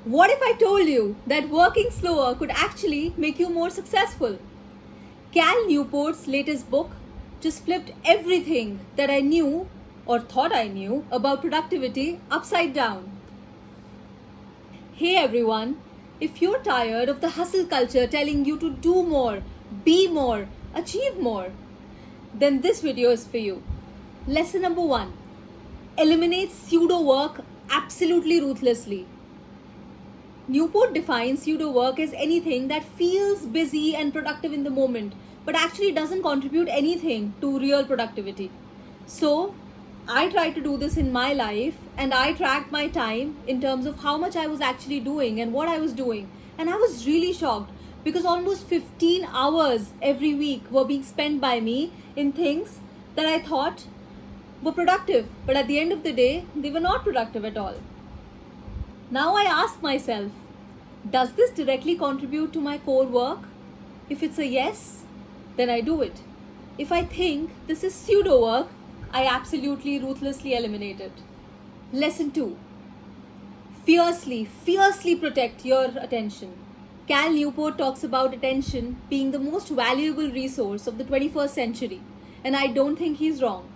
What if I told you that working slower could actually make you more successful? Cal Newport's latest book just flipped everything that I knew or thought I knew about productivity upside down. Hey everyone, if you're tired of the hustle culture telling you to do more, be more, achieve more, then this video is for you. Lesson number 1. Eliminate pseudo work absolutely ruthlessly. Newport defines pseudo work as anything that feels busy and productive in the moment, but actually doesn't contribute anything to real productivity. So, I try to do this in my life, and I tracked my time in terms of how much I was actually doing and what I was doing. And I was really shocked because almost 15 hours every week were being spent by me in things that I thought were productive, but at the end of the day, they were not productive at all. Now I ask myself, does this directly contribute to my core work? If it's a yes, then I do it. If I think this is pseudo work, I absolutely ruthlessly eliminate it. Lesson 2. Fiercely protect your attention. Cal Newport talks about attention being the most valuable resource of the 21st century, and I don't think he's wrong.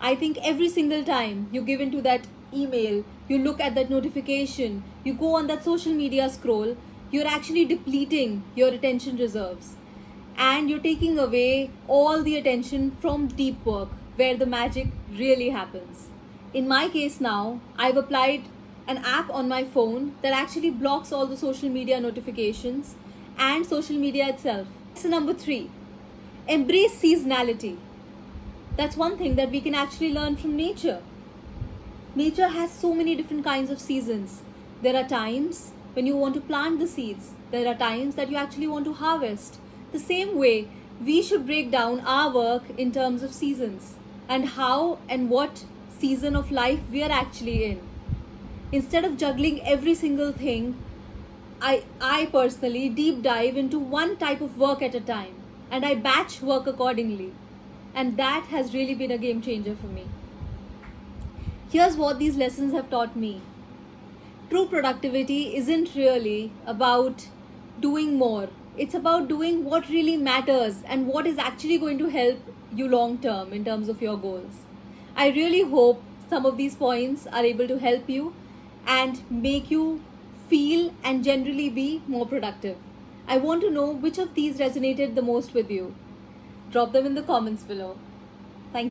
I think every single time you give into that email, you look at that notification, you go on that social media scroll, you're actually depleting your attention reserves. And you're taking away all the attention from deep work, where the magic really happens. In my case now, I've applied an app on my phone that actually blocks all the social media notifications and social media itself. Lesson number 3. Embrace seasonality. That's one thing that we can actually learn from nature. Nature has so many different kinds of seasons. There are times when you want to plant the seeds. There are times that you actually want to harvest. The same way, we should break down our work in terms of seasons and how and what season of life we are actually in. Instead of juggling every single thing, I personally deep dive into one type of work at a time, and I batch work accordingly. And that has really been a game changer for me. Here's what these lessons have taught me. True productivity isn't really about doing more. It's about doing what really matters and what is actually going to help you long term in terms of your goals. I really hope some of these points are able to help you and make you feel and generally be more productive. I want to know which of these resonated the most with you. Drop them in the comments below.